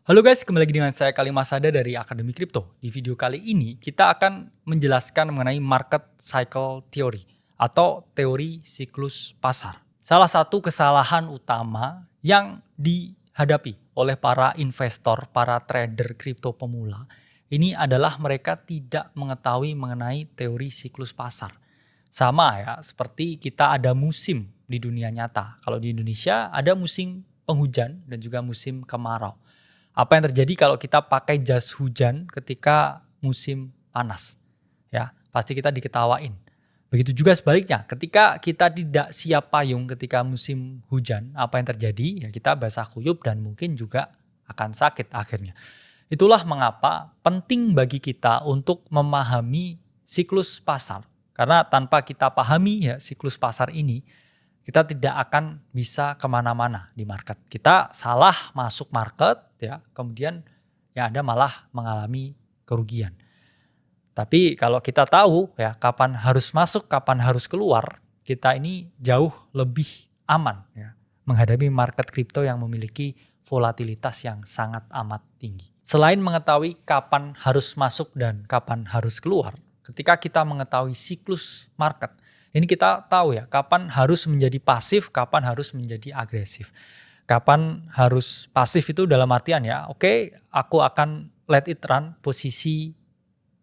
Halo guys, kembali lagi dengan saya Kalimasada dari Akademi Kripto. Di video kali ini kita akan menjelaskan mengenai market cycle theory atau teori siklus pasar. Salah satu kesalahan utama yang dihadapi oleh para investor, para trader kripto pemula, ini adalah mereka tidak mengetahui mengenai teori siklus pasar. Sama ya, seperti kita ada musim di dunia nyata. Kalau di Indonesia ada musim penghujan dan juga musim kemarau. Apa yang terjadi kalau kita pakai jas hujan ketika musim panas? Ya, pasti kita diketawain. Begitu juga sebaliknya, ketika kita tidak siap payung ketika musim hujan, apa yang terjadi? Ya kita basah kuyup dan mungkin juga akan sakit akhirnya. Itulah mengapa penting bagi kita untuk memahami siklus pasar. Karena tanpa kita pahami ya siklus pasar ini, kita tidak akan bisa kemana-mana di market. Kita salah masuk market, ya, kemudian yang ada malah mengalami kerugian. Tapi kalau kita tahu ya kapan harus masuk, kapan harus keluar, kita ini jauh lebih aman ya menghadapi market kripto yang memiliki volatilitas yang sangat amat tinggi. Selain mengetahui kapan harus masuk dan kapan harus keluar, ketika kita mengetahui siklus market, ini kita tahu ya kapan harus menjadi pasif, kapan harus menjadi agresif. Kapan harus pasif itu dalam artian ya, oke, aku akan let it run posisi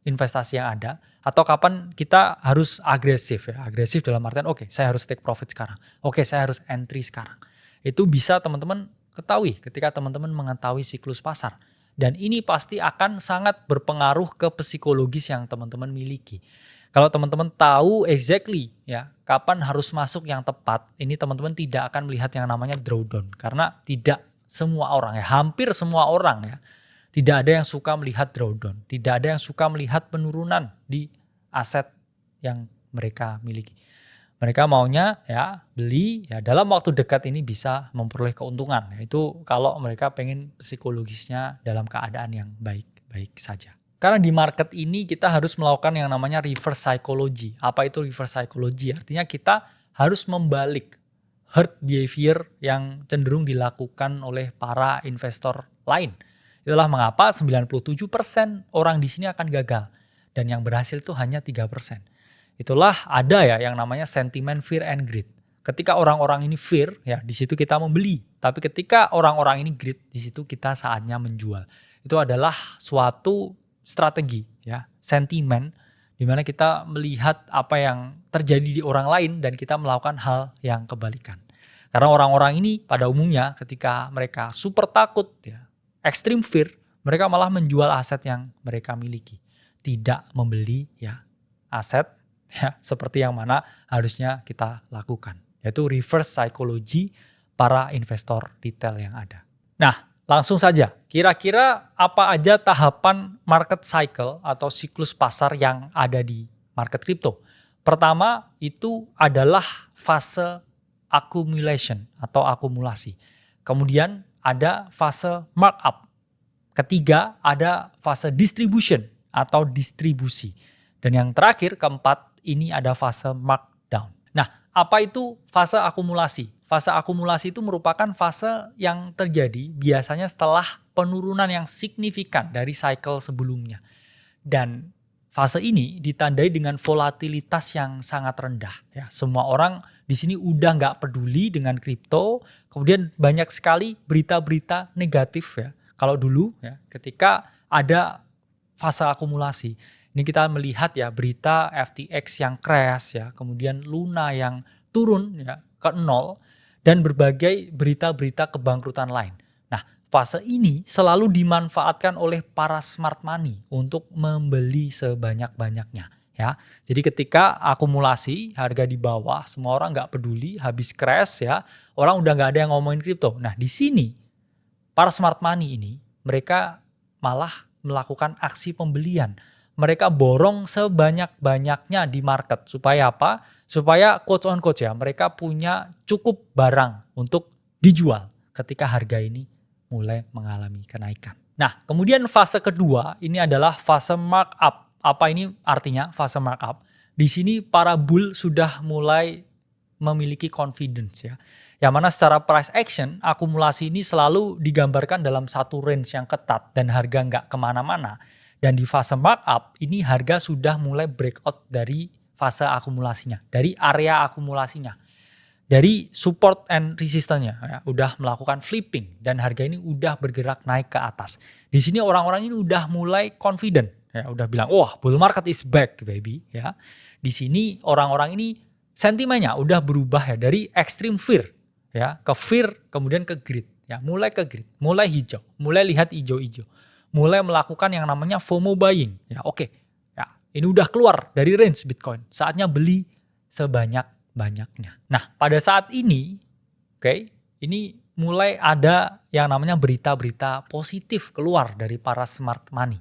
investasi yang ada, atau kapan kita harus agresif ya. Agresif dalam artian oke, saya harus take profit sekarang. Oke, saya harus entry sekarang. Itu bisa teman-teman ketahui ketika teman-teman mengetahui siklus pasar. Dan ini pasti akan sangat berpengaruh ke psikologis yang teman-teman miliki. Kalau teman-teman tahu exactly ya kapan harus masuk yang tepat, ini teman-teman tidak akan melihat yang namanya drawdown. Karena tidak semua orang ya, hampir semua orang ya, tidak ada yang suka melihat drawdown. Tidak ada yang suka melihat penurunan di aset yang mereka miliki. Mereka maunya ya beli ya dalam waktu dekat ini bisa memperoleh keuntungan. Itu kalau mereka pengen psikologisnya dalam keadaan yang baik-baik saja. Karena di market ini kita harus melakukan yang namanya reverse psychology. Apa itu reverse psychology? Artinya kita harus membalik herd behavior yang cenderung dilakukan oleh para investor lain. Itulah mengapa 97% orang di sini akan gagal. Dan yang berhasil itu hanya 3%. Itulah ada ya yang namanya sentimen fear and greed. Ketika orang-orang ini fear, ya di situ kita membeli. Tapi ketika orang-orang ini greed, di situ kita saatnya menjual. Itu adalah suatu strategi, ya, sentimen, di mana kita melihat apa yang terjadi di orang lain dan kita melakukan hal yang kebalikan. Karena orang-orang ini pada umumnya ketika mereka super takut, ya, extreme fear, mereka malah menjual aset yang mereka miliki, tidak membeli ya aset ya seperti yang mana harusnya kita lakukan, yaitu reverse psychology para investor retail yang ada. Nah, langsung saja, kira-kira apa aja tahapan market cycle atau siklus pasar yang ada di market crypto? Pertama itu adalah fase accumulation atau akumulasi. Kemudian ada fase markup. Ketiga ada fase distribution atau distribusi. Dan yang terakhir, keempat, ini ada fase markdown. Nah, apa itu fase akumulasi? Fase akumulasi itu merupakan fase yang terjadi biasanya setelah penurunan yang signifikan dari cycle sebelumnya. Dan fase ini ditandai dengan volatilitas yang sangat rendah. Ya, semua orang di sini udah nggak peduli dengan kripto. Kemudian banyak sekali berita-berita negatif ya. Kalau dulu ya, ketika ada fase akumulasi, ini kita melihat ya berita FTX yang crash ya, kemudian Luna yang turun ya ke nol, dan berbagai berita-berita kebangkrutan lain. Nah, fase ini selalu dimanfaatkan oleh para smart money untuk membeli sebanyak-banyaknya. Ya, jadi ketika akumulasi harga di bawah, semua orang nggak peduli, habis crash ya, orang udah nggak ada yang ngomongin kripto. Nah, di sini para smart money ini mereka malah melakukan aksi pembelian. Mereka borong sebanyak-banyaknya di market. Supaya apa? Supaya quote on quote ya, mereka punya cukup barang untuk dijual ketika harga ini mulai mengalami kenaikan. Nah, kemudian fase kedua ini adalah fase markup. Apa ini artinya fase markup? Di sini para bull sudah mulai memiliki confidence ya. Yang mana secara price action, akumulasi ini selalu digambarkan dalam satu range yang ketat dan harga nggak kemana-mana. Dan di fase markup, ini harga sudah mulai breakout dari fase akumulasinya, dari area akumulasinya. Dari support and resistance-nya ya, udah melakukan flipping dan harga ini udah bergerak naik ke atas. Di sini orang-orang ini udah mulai confident ya, udah bilang wah bull market is back baby ya. Di sini orang-orang ini sentimennya udah berubah ya dari extreme fear ya ke fear kemudian ke greed ya, mulai ke greed, mulai hijau, mulai lihat hijau-hijau, mulai melakukan yang namanya FOMO buying ya. Oke. Ya, ini udah keluar dari range Bitcoin. Saatnya beli sebanyak-banyaknya. Nah, pada saat ini ini mulai ada yang namanya berita-berita positif keluar dari para smart money.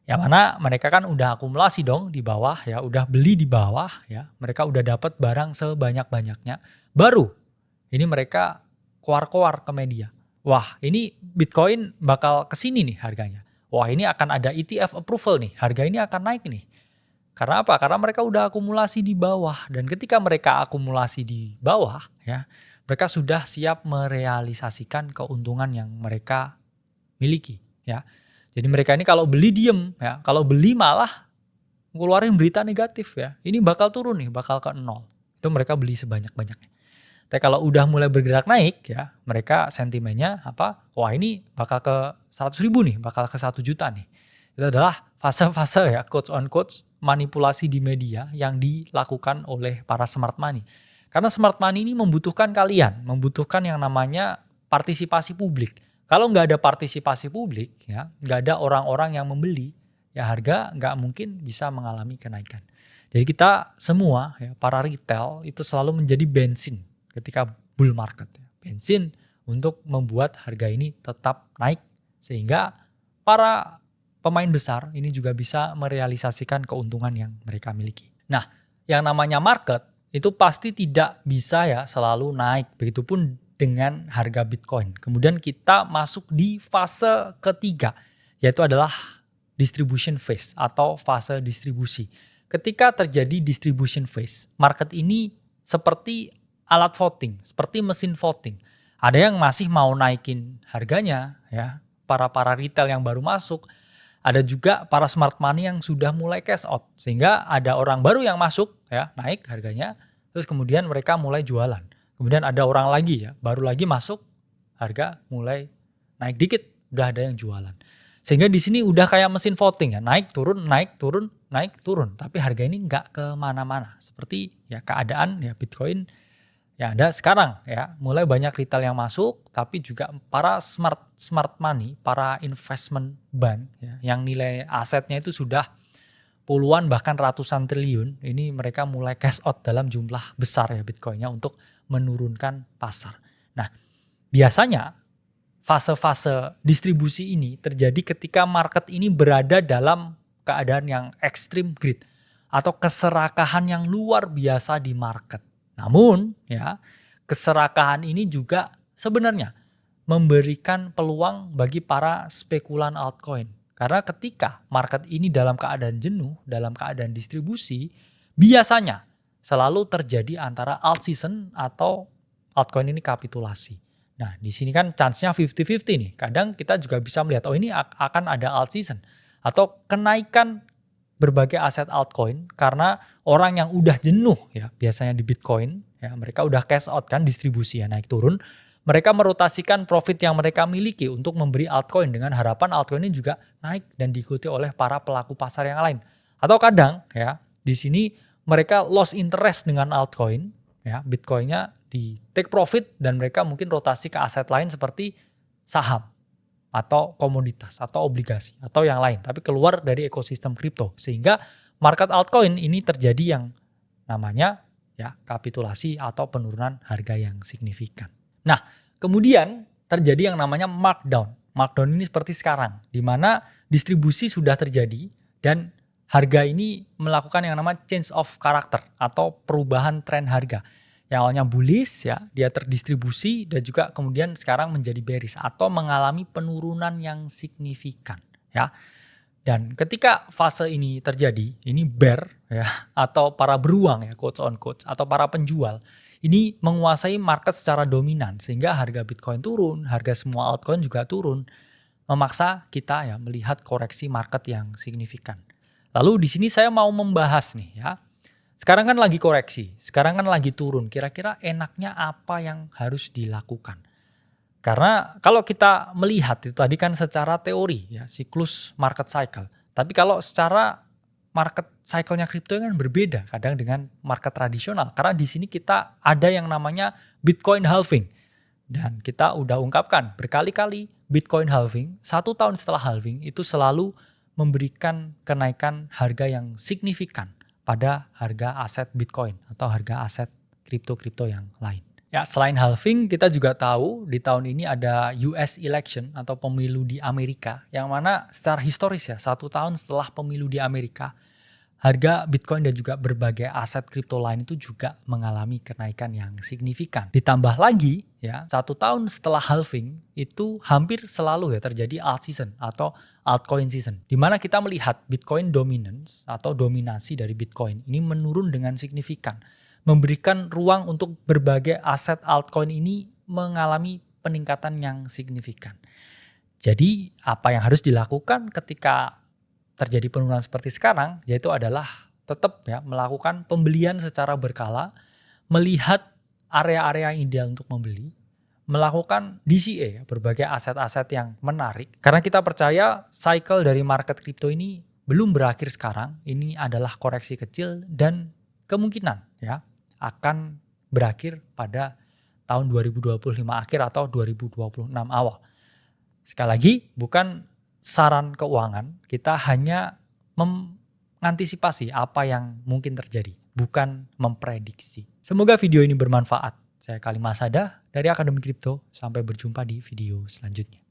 Yang mana mereka kan udah akumulasi dong di bawah ya, udah beli di bawah ya. Mereka udah dapat barang sebanyak-banyaknya. Baru ini mereka keluar-keluar ke media. Wah, ini Bitcoin bakal kesini nih harganya. Wah, ini akan ada ETF approval nih. Harga ini akan naik nih. Karena apa? Karena mereka udah akumulasi di bawah. Dan ketika mereka akumulasi di bawah ya, mereka sudah siap merealisasikan keuntungan yang mereka miliki ya. Jadi mereka ini kalau beli diem ya, kalau beli malah ngeluarin berita negatif ya. Ini bakal turun nih, bakal ke nol. Itu mereka beli sebanyak-banyaknya. Tapi kalau udah mulai bergerak naik ya, mereka sentimennya apa? Wah, ini bakal ke 100.000 nih, bakal ke 1 juta nih. Itu adalah fase-fase ya, quotes on quotes, manipulasi di media yang dilakukan oleh para smart money. Karena smart money ini membutuhkan kalian, membutuhkan yang namanya partisipasi publik. Kalau nggak ada partisipasi publik, ya nggak ada orang-orang yang membeli, ya harga nggak mungkin bisa mengalami kenaikan. Jadi kita semua, ya, para retail itu selalu menjadi bensin ketika bull market. Bensin untuk membuat harga ini tetap naik sehingga para pemain besar ini juga bisa merealisasikan keuntungan yang mereka miliki. Nah, yang namanya market itu pasti tidak bisa ya selalu naik. Begitupun dengan harga Bitcoin. Kemudian kita masuk di fase ketiga, yaitu adalah distribution phase atau fase distribusi. Ketika terjadi distribution phase, market ini seperti alat voting, seperti mesin voting. Ada yang masih mau naikin harganya, ya, para retail yang baru masuk. Ada juga para smart money yang sudah mulai cash out, sehingga ada orang baru yang masuk, ya, naik harganya, terus kemudian mereka mulai jualan. Kemudian ada orang lagi ya, baru lagi masuk, harga mulai naik dikit, udah ada yang jualan. Sehingga di sini udah kayak mesin voting ya, naik turun, naik turun, naik turun. Tapi harga ini nggak kemana-mana. Seperti ya keadaan ya Bitcoin ya ada sekarang ya, mulai banyak retail yang masuk, tapi juga para smart money, para investment bank ya, yang nilai asetnya itu sudah puluhan bahkan ratusan triliun, ini mereka mulai cash out dalam jumlah besar ya Bitcoinnya untuk menurunkan pasar. Nah, biasanya fase-fase distribusi ini terjadi ketika market ini berada dalam keadaan yang ekstrim greed atau keserakahan yang luar biasa di market. Namun, ya, keserakahan ini juga sebenarnya memberikan peluang bagi para spekulan altcoin. Karena ketika market ini dalam keadaan jenuh, dalam keadaan distribusi, biasanya selalu terjadi antara alt season atau altcoin ini kapitulasi. Nah, di sini kan chance-nya 50-50 nih. Kadang kita juga bisa melihat, oh ini akan ada alt season. Atau kenaikan berbagai aset altcoin karena orang yang udah jenuh ya, biasanya di Bitcoin, ya mereka udah cash out kan, distribusi ya naik turun. Mereka merotasikan profit yang mereka miliki untuk memberi altcoin dengan harapan altcoin ini juga naik dan diikuti oleh para pelaku pasar yang lain. Atau kadang ya, di sini mereka lost interest dengan altcoin, ya Bitcoinnya di take profit dan mereka mungkin rotasi ke aset lain seperti saham atau komoditas atau obligasi atau yang lain, tapi keluar dari ekosistem kripto sehingga market altcoin ini terjadi yang namanya ya kapitulasi atau penurunan harga yang signifikan. Nah, kemudian terjadi yang namanya markdown. Markdown ini seperti sekarang, di mana distribusi sudah terjadi dan harga ini melakukan yang namanya change of character atau perubahan tren harga. Yang awalnya bullish ya, dia terdistribusi dan juga kemudian sekarang menjadi bearish atau mengalami penurunan yang signifikan ya. Dan ketika fase ini terjadi, ini bear ya atau para beruang ya, quotes on quotes, atau para penjual, ini menguasai market secara dominan sehingga harga Bitcoin turun, harga semua altcoin juga turun, memaksa kita ya melihat koreksi market yang signifikan. Lalu di sini saya mau membahas nih ya. Sekarang kan lagi koreksi, sekarang kan lagi turun. Kira-kira enaknya apa yang harus dilakukan? Karena kalau kita melihat itu tadi kan secara teori ya, siklus market cycle. Tapi kalau secara market cycle-nya kripto kan berbeda kadang dengan market tradisional. Karena di sini kita ada yang namanya Bitcoin halving. Dan kita udah ungkapkan berkali-kali Bitcoin halving, 1 tahun setelah halving itu selalu memberikan kenaikan harga yang signifikan pada harga aset Bitcoin atau harga aset kripto-kripto yang lain. Ya, selain halving, kita juga tahu di tahun ini ada US election atau pemilu di Amerika, yang mana secara historis ya, 1 tahun setelah pemilu di Amerika, harga Bitcoin dan juga berbagai aset kripto lain itu juga mengalami kenaikan yang signifikan. Ditambah lagi ya, 1 tahun setelah halving itu hampir selalu ya terjadi alt season atau altcoin season. Di mana kita melihat Bitcoin dominance atau dominasi dari Bitcoin ini menurun dengan signifikan. Memberikan ruang untuk berbagai aset altcoin ini mengalami peningkatan yang signifikan. Jadi apa yang harus dilakukan ketika terjadi penurunan seperti sekarang, yaitu adalah tetap ya melakukan pembelian secara berkala, melihat area-area yang ideal untuk membeli, melakukan DCA, berbagai aset-aset yang menarik. Karena kita percaya cycle dari market crypto ini belum berakhir sekarang, ini adalah koreksi kecil dan kemungkinan ya akan berakhir pada tahun 2025 akhir atau 2026 awal. Sekali lagi, bukan saran keuangan, kita hanya mengantisipasi apa yang mungkin terjadi, bukan memprediksi. Semoga video ini bermanfaat. Saya Khalid Masada dari Akademi Kripto. Sampai berjumpa di video selanjutnya.